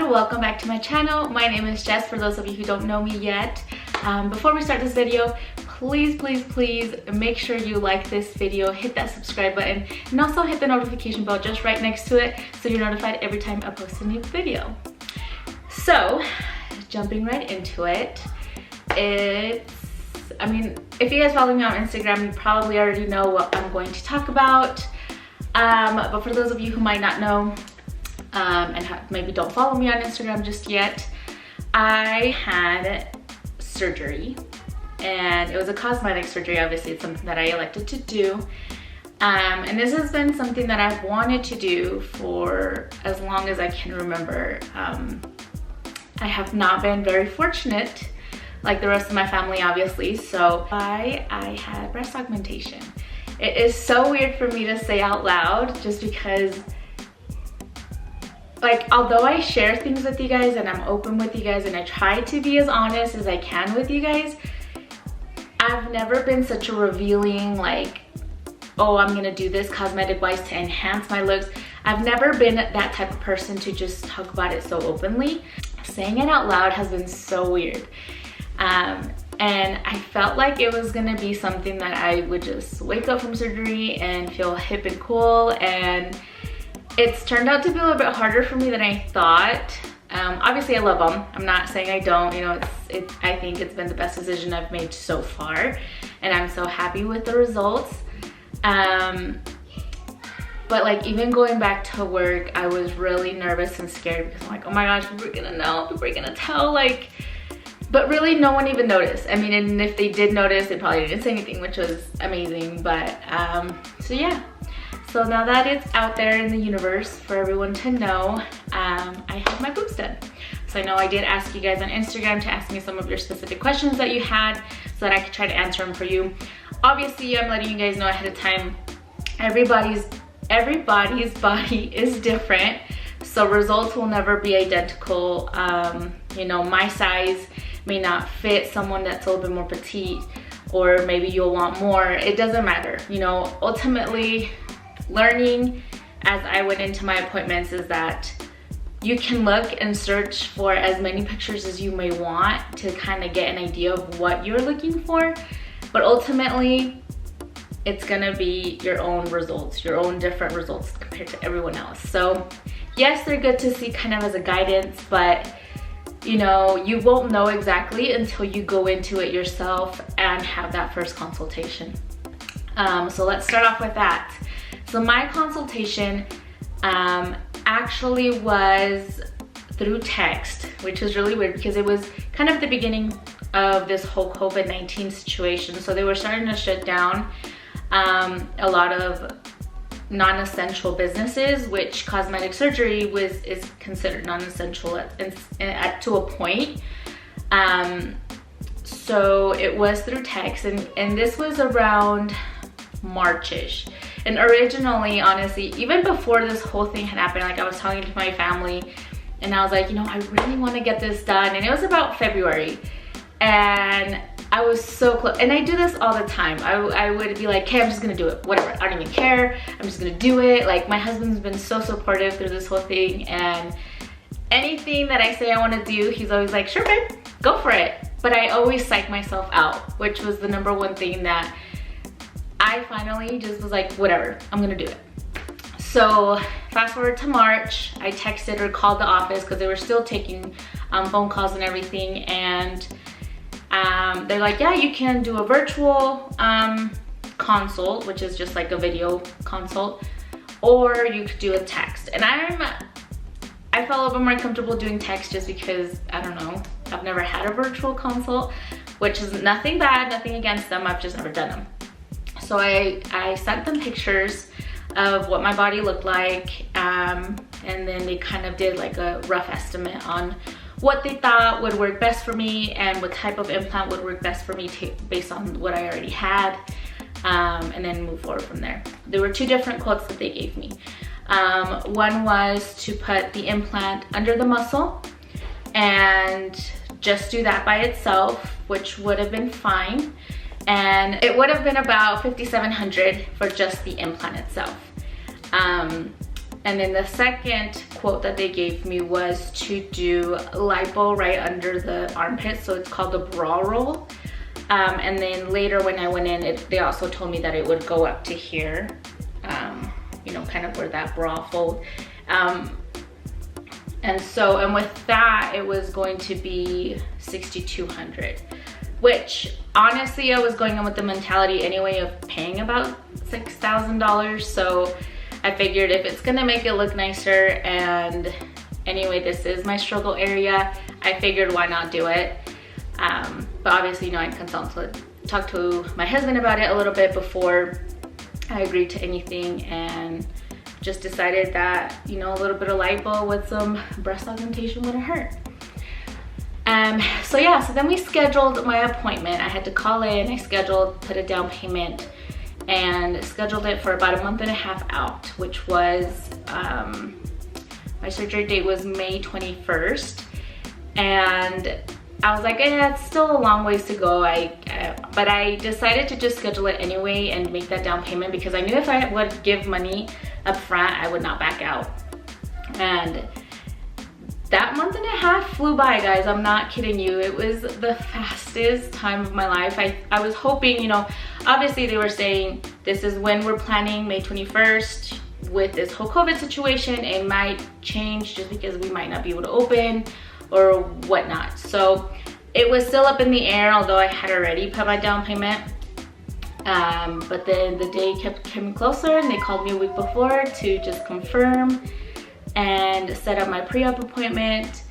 welcome back to my channel. My name is Jess, for those of you who don't know me yet. Before we start this video, please make sure you like this video, hit that subscribe button, and also hit the notification bell just right next to it so you're notified every time I post a new video. So, jumping right into it, if you guys follow me on Instagram, you probably already know what I'm going to talk about. But for those of you who might not know, and maybe don't follow me on Instagram just yet, I had surgery, and it was a cosmetic surgery. Obviously, it's something that I elected to do. And this has been something that I've wanted to do for as long as I can remember. I have not been very fortunate like the rest of my family, obviously, so I had breast augmentation. It is so weird for me to say out loud, just because, like, although I share things with you guys and I'm open with you guys and I try to be as honest as I can with you guys, I've never been such a revealing, like, oh, I'm gonna do this cosmetic wise to enhance my looks. I've never been that type of person to just talk about it so openly. Saying it out loud has been so weird. And I felt like it was gonna be something that I would just wake up from surgery and feel hip and cool, and it's turned out to be a little bit harder for me than I thought. Obviously I love them. I'm not saying I don't, you know, I think it's been the best decision I've made so far, and I'm so happy with the results. But like, even going back to work, I was really nervous and scared because I'm like, oh my gosh, people are gonna know, people are gonna tell, like, but really no one even noticed. I mean, and if they did notice, they probably didn't say anything, which was amazing. But so yeah, so now that it's out there in the universe for everyone to know, I had my boobs done. So I know I did ask you guys on Instagram to ask me some of your specific questions that you had so that I could try to answer them for you. Obviously, I'm letting you guys know ahead of time, everybody's body is different, so results will never be identical. You know, my size may not fit someone that's a little bit more petite, or maybe you'll want more. It doesn't matter. You know, ultimately, learning as I went into my appointments is that you can look and search for as many pictures as you may want to kind of get an idea of what you're looking for, but ultimately it's gonna be your own results, your own different results compared to everyone else. So yes, they're good to see kind of as a guidance, but you know, you won't know exactly until you go into it yourself and have that first consultation. So let's start off with that. So my consultation actually was through text, which was really weird because it was kind of the beginning of this whole COVID-19 situation. So they were starting to shut down a lot of non-essential businesses, which cosmetic surgery is considered non-essential to a point. So it was through text, and this was around March-ish. And originally, honestly, even before this whole thing had happened, like, I was talking to my family and I was like, you know, I really want to get this done. And it was about February, and I was so close. And I do this all the time. I would be like, okay, I'm just gonna do it, whatever, I don't even care, I'm just gonna do it. Like, my husband's been so supportive through this whole thing, and anything that I say I want to do, he's always like, sure babe, go for it. But I always psych myself out, which was the number one thing that I finally just was like, whatever, I'm gonna do it. So fast forward to March, I texted or called the office because they were still taking phone calls and everything, and they're like, yeah, you can do a virtual consult, which is just like a video consult, or you could do a text. And I felt a little bit more comfortable doing text just because, I don't know, I've never had a virtual consult, which is nothing bad, nothing against them, I've just never done them. So I sent them pictures of what my body looked like, and then they kind of did like a rough estimate on what they thought would work best for me and what type of implant would work best for me based on what I already had, and then move forward from there. There were two different quotes that they gave me. One was to put the implant under the muscle and just do that by itself, which would have been fine. And it would have been about $5,700 for just the implant itself. And then the second quote that they gave me was to do lipo right under the armpit, so it's called the bra roll. And then later when I went in, they also told me that it would go up to here, you know, kind of where that bra fold. And with that, it was going to be $6,200, which honestly, I was going in with the mentality anyway of paying about $6,000. So I figured if it's gonna make it look nicer, and anyway, this is my struggle area, I figured why not do it. But obviously, you know, I talked to my husband about it a little bit before I agreed to anything, and just decided that, you know, a little bit of lipo with some breast augmentation wouldn't hurt. So yeah, so then we scheduled my appointment. I had to call in, I scheduled, put a down payment, and scheduled it for about a month and a half out, which was, my surgery date was May 21st. And I was like, it's still a long ways to go. But I decided to just schedule it anyway and make that down payment, because I knew if I would give money up front, I would not back out. And that month and a half flew by, guys. I'm not kidding you. It was the fastest time of my life. I was hoping, you know, obviously they were saying this is when we're planning, May 21st. With this whole COVID situation, it might change just because we might not be able to open or whatnot. So it was still up in the air, although I had already put my down payment. But then the day kept coming closer, and they called me a week before to just confirm and set up my pre-op appointment.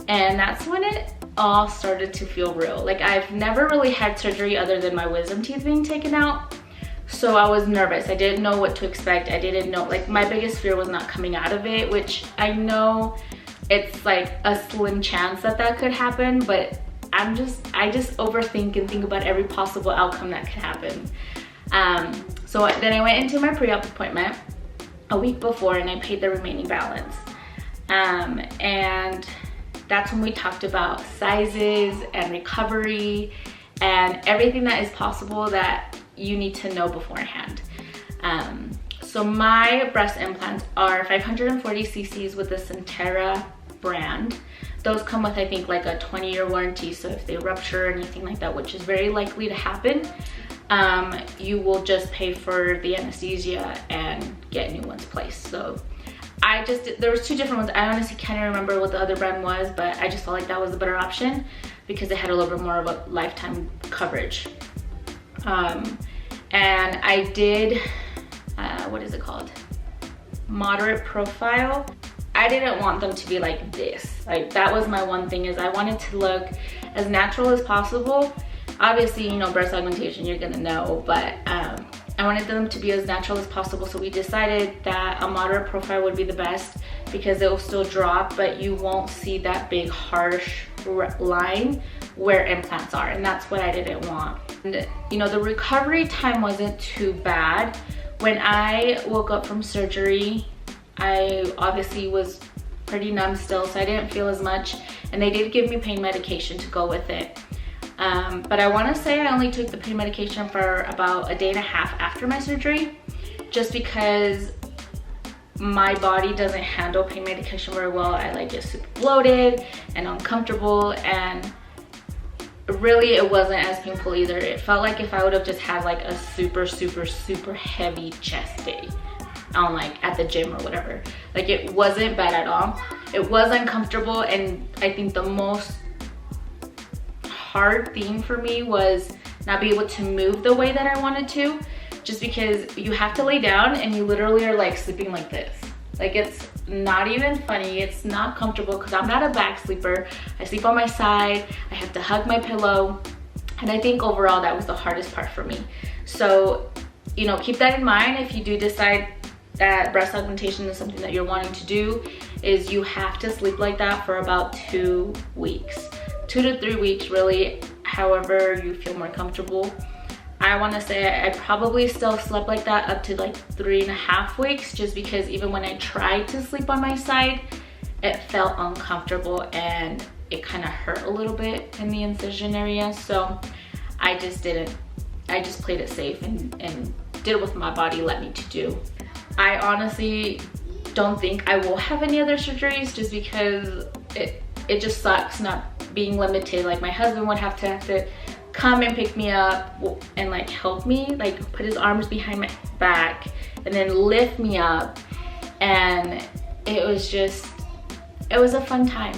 And that's when it all started to feel real. Like, I've never really had surgery other than my wisdom teeth being taken out. So I was nervous. I didn't know what to expect. I didn't know, like, my biggest fear was not coming out of it, which I know it's like a slim chance that that could happen, but I just overthink and think about every possible outcome that could happen. So then I went into my pre-op appointment a week before, and I paid the remaining balance. And that's when we talked about sizes and recovery and everything that is possible that you need to know beforehand. So my breast implants are 540 cc's with the Centera brand. Those come with, I think, like a 20-year warranty. So if they rupture or anything like that, which is very likely to happen, you will just pay for the anesthesia and get new ones placed. So there was two different ones. I honestly can't remember what the other brand was, but I just felt like that was a better option because it had a little bit more of a lifetime coverage. And I did, what is it called? Moderate profile. I didn't want them to be like this. Like, that was my one thing, is I wanted to look as natural as possible. Obviously, you know, breast augmentation, you're gonna know, but I wanted them to be as natural as possible. So we decided that a moderate profile would be the best, because it will still drop, but you won't see that big harsh line where implants are, and that's what I didn't want. And, you know, the recovery time wasn't too bad. When I woke up from surgery, I obviously was pretty numb still, so I didn't feel as much, and they did give me pain medication to go with it. But I want to say I only took the pain medication for about a day and a half after my surgery, just because my body doesn't handle pain medication very well. I like get super bloated and uncomfortable, and really it wasn't as painful either. It felt like if I would have just had like a super heavy chest day on, like, at the gym or whatever. Like, it wasn't bad at all. It was uncomfortable, and I think the most hard thing for me was not be able to move the way that I wanted to, just because you have to lay down and you literally are like sleeping like this. Like, it's not even funny. It's not comfortable because I'm not a back sleeper. I sleep on my side. I have to hug my pillow. And I think overall that was the hardest part for me. So, you know, keep that in mind if you do decide that breast augmentation is something that you're wanting to do, is you have to sleep like that for about 2 weeks. 2 to 3 weeks, really, however you feel more comfortable. I want to say I probably still slept like that up to like 3.5 weeks, just because even when I tried to sleep on my side, it felt uncomfortable and it kind of hurt a little bit in the incision area. So I just played it safe and did what my body let me to do. I honestly don't think I will have any other surgeries, just because it just sucks not being limited. Like my husband would have to come and pick me up and like help me, like put his arms behind my back and then lift me up, and it was a fun time.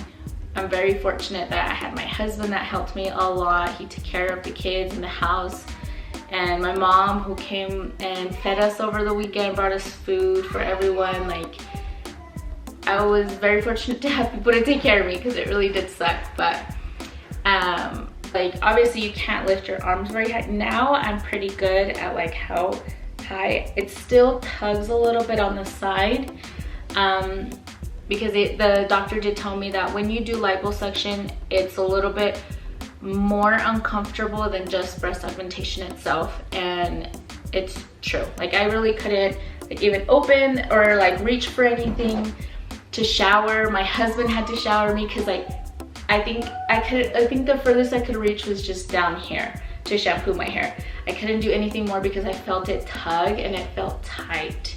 I'm very fortunate that I had my husband that helped me a lot. He took care of the kids in the house, and my mom, who came and fed us over the weekend, brought us food for everyone. Like I was very fortunate to have people to take care of me, because it really did suck. But like obviously you can't lift your arms very high. Now I'm pretty good at like how high. It still tugs a little bit on the side, because the doctor did tell me that when you do liposuction, it's a little bit more uncomfortable than just breast augmentation itself. And it's true. Like I really couldn't like even open or like reach for anything to shower. My husband had to shower me, because like I think the furthest I could reach was just down here to shampoo my hair. I couldn't do anything more because I felt it tug and it felt tight.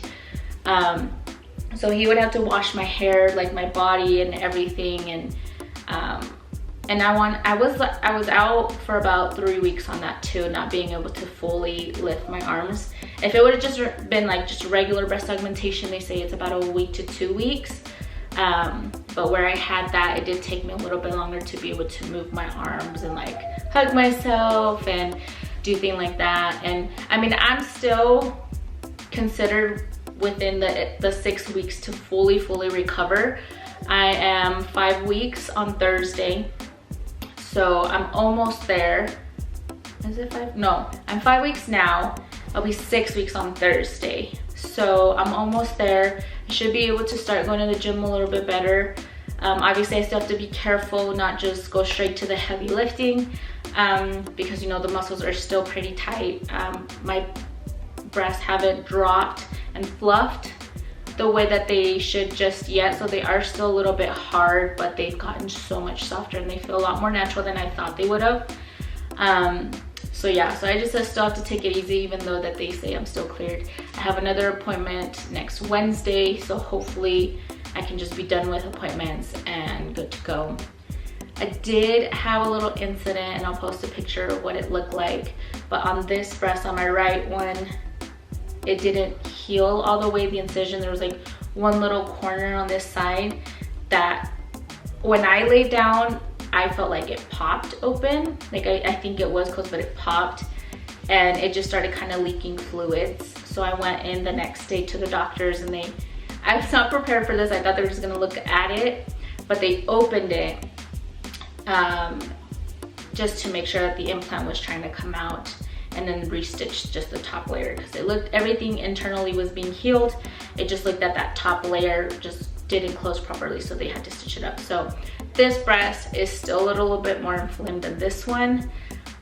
So he would have to wash my hair, like my body and everything. And I was out for about 3 weeks on that too, not being able to fully lift my arms. If it would have just been like just regular breast augmentation, they say it's about a week to 2 weeks. But where I had that, it did take me a little bit longer to be able to move my arms and like hug myself and do things like that. And I mean, I'm still considered within the 6 weeks to fully recover. I am 5 weeks on Thursday, so I'm almost there. Is it 5? No, I'm 5 weeks now. I'll be 6 weeks on Thursday, so I'm almost there. I should be able to start going to the gym a little bit better. Obviously I still have to be careful, not just go straight to the heavy lifting, because you know the muscles are still pretty tight. My breasts haven't dropped and fluffed the way that they should just yet, so they are still a little bit hard, but they've gotten so much softer and they feel a lot more natural than I thought they would have. So yeah, so I just still have to take it easy, even though that they say I'm still cleared. I have another appointment next Wednesday, so hopefully I can just be done with appointments and good to go. I did have a little incident, and I'll post a picture of what it looked like, but on this breast, on my right one, it didn't heal all the way, the incision. There was like one little corner on this side that when I laid down, I felt like it popped open. Like I think it was close, but it popped and it just started kind of leaking fluids. So I went in the next day to the doctors, and I was not prepared for this. I thought they were just gonna look at it, but they opened it just to make sure that the implant was trying to come out, and then restitched just the top layer, because it looked, everything internally was being healed. It just looked at that top layer just didn't close properly, so they had to stitch it up. So this breast is still a little bit more inflamed than this one,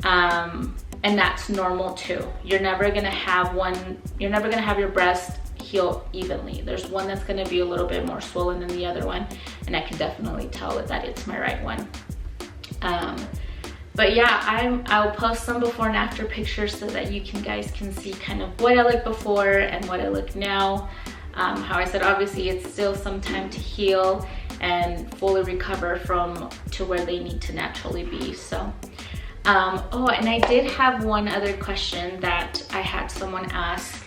and that's normal too. You're never gonna have your breast heal evenly. There's one that's gonna be a little bit more swollen than the other one, and I can definitely tell that it's my right one. But yeah, I'll post some before and after pictures so that you guys can see kind of what I look before and what I look now. How I said, obviously it's still some time to heal and fully recover to where they need to naturally be. So, oh, and I did have one other question that I had someone ask.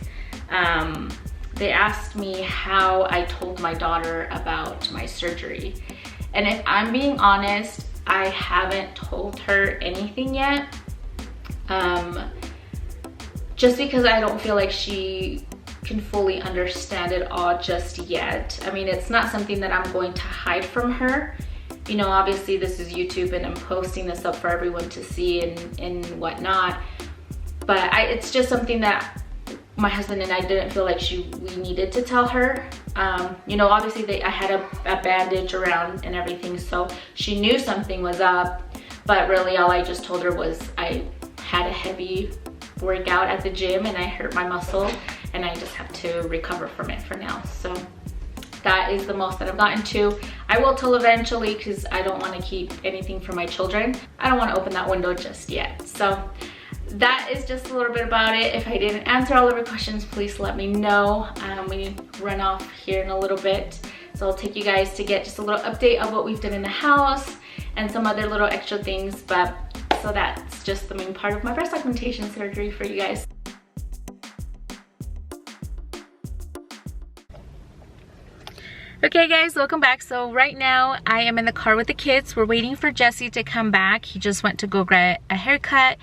They asked me how I told my daughter about my surgery. And if I'm being honest, I haven't told her anything yet, just because I don't feel like she can fully understand it all just yet. I mean, it's not something that I'm going to hide from her. You know, obviously this is YouTube and I'm posting this up for everyone to see and whatnot, but it's just something that my husband and I didn't feel like we needed to tell her. You know, obviously I had a bandage around and everything, so she knew something was up, but really all I just told her was I had a heavy workout at the gym and I hurt my muscle and I just have to recover from it for now. So that is the most that I've gotten to. I will tell eventually, because I don't want to keep anything from my children. I don't want to open that window just yet. So that is just a little bit about it. If I didn't answer all of your questions, please let me know. We run off here in a little bit, so I'll take you guys to get just a little update of what we've done in the house and some other little extra things. But so that's just the main part of my breast augmentation surgery for you guys. Okay guys, welcome back. So right now I am in the car with the kids. We're waiting for Jesse to come back. He just went to go get a haircut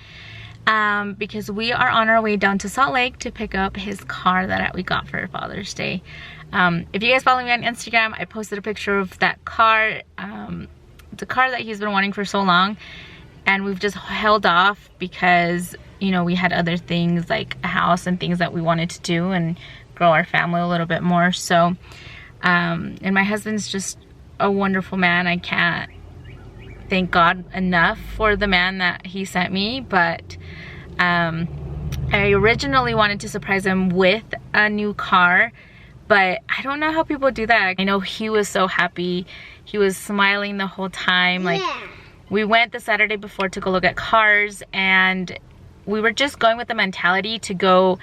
because we are on our way down to Salt Lake to pick up his car that we got for Father's Day. If you guys follow me on Instagram, I posted a picture of that car. It's a car that he's been wanting for so long, and we've just held off because, you know, we had other things like a house and things that we wanted to do and grow our family a little bit more. So and my husband's just a wonderful man. I can't thank God enough for the man that he sent me. But I originally wanted to surprise him with a new car, but I don't know how people do that. I know he was so happy. He was smiling the whole time. Like, we went the Saturday before to go look at cars, and we were just going with the mentality to go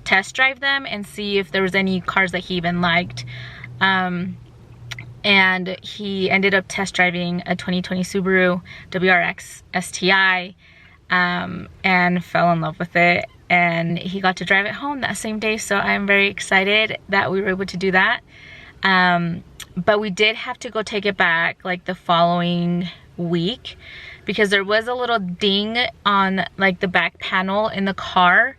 test drive them and see if there was any cars that he even liked. And he ended up test driving a 2020 Subaru WRX STI, and fell in love with it, and he got to drive it home that same day. So I'm very excited that we were able to do that. But we did have to go take it back like the following week because there was a little ding on like the back panel in the car.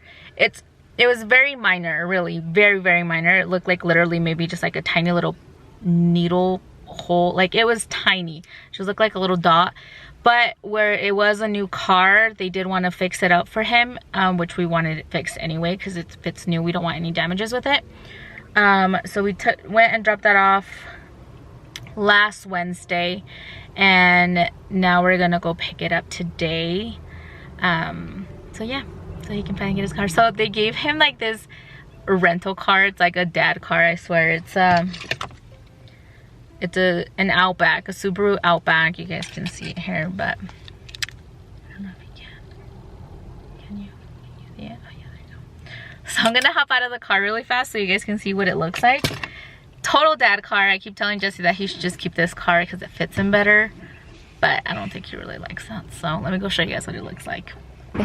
It was very minor, really, very, very minor. It looked like literally maybe just like a tiny little needle hole. Like, it was tiny. It just looked like a little dot. But where it was a new car, they did want to fix it up for him, which we wanted it fixed anyway because it's new. We don't want any damages with it. So we went and dropped that off last Wednesday, and now we're gonna go pick it up today. So yeah. So he can finally get his car. So they gave him like this rental car. It's like a dad car, I swear. It's an Outback, a Subaru Outback. You guys can see it here, but I don't know if you can. Can you see it? Oh yeah, there you go. So I'm gonna hop out of the car really fast so you guys can see what it looks like. Total dad car. I keep telling Jesse that he should just keep this car because it fits him better, but I don't think he really likes that. So let me go show you guys what it looks like.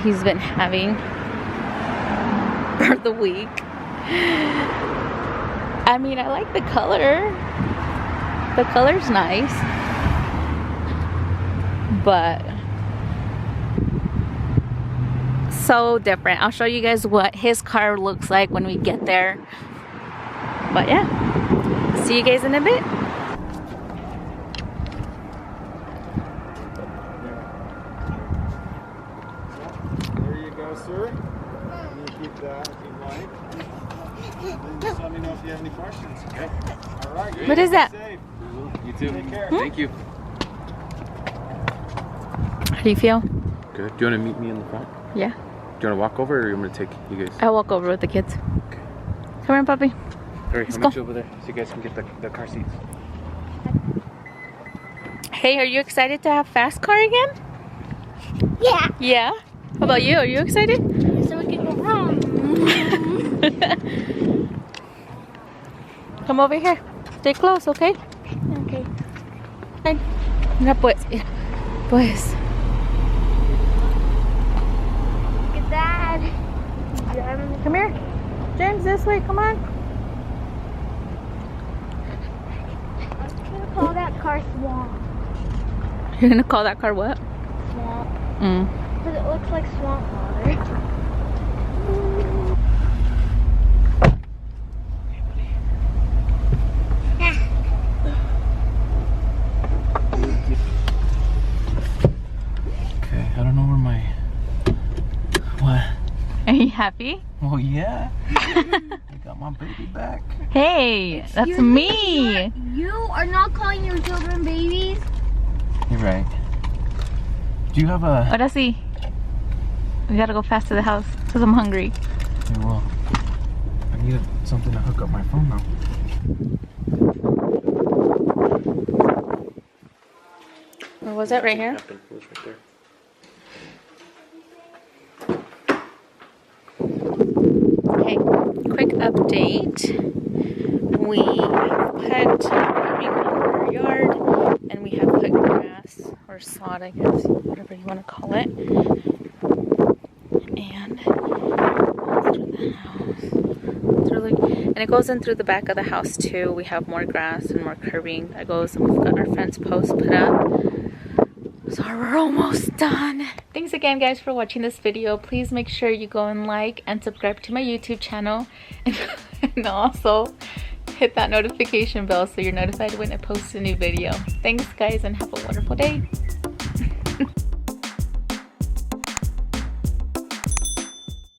He's been having for the week. I mean, I like the color. The color's nice, but so different. I'll show you guys what his car looks like when we get there. But yeah, see you guys in a bit. Sir, you keep that if you like. Then just let me know if you have any questions. Okay. All right. Great. What is that? Safe. You too. Take care. Thank you. How do you feel? Good. Do you want to meet me in the front? Yeah. Do you want to walk over, or you want me to take you guys? I'll walk over with the kids. Okay. Come here, puppy. Hurry, Let's I'll go. meet you over there so you guys can get the car seats. Hey, are you excited to have fast car again? Yeah. Yeah? How about you? Are you excited? So we can go home. Come over here. Stay close, okay? Okay. No, pues. Pues. Look at that. Come here. James, this way. Come on. I'm gonna call that car Swamp. You're gonna call that car what? Swamp. Mm. Because it looks like swamp water. Okay, I don't know where my... What? Are you happy? Oh yeah. I got my baby back. Hey, that's Excuse me. You are not calling your children babies. You're right. Do you have a... Ahora sí. We gotta go fast to the house because I'm hungry. Yeah, well, I need something to hook up my phone now. Where was it? Right here? It was right there. quick update. We have put curbing over our yard, and we have put grass or sod, I guess, whatever you want to call it. And through the house, and it goes in through the back of the house too. We have more grass and more curbing that goes, and we've got our fence posts put up. So we're almost done. Thanks again, guys, for watching this video. Please make sure you go and like and subscribe to my YouTube channel, and also hit that notification bell so you're notified when I post a new video. Thanks, guys, and have a wonderful day.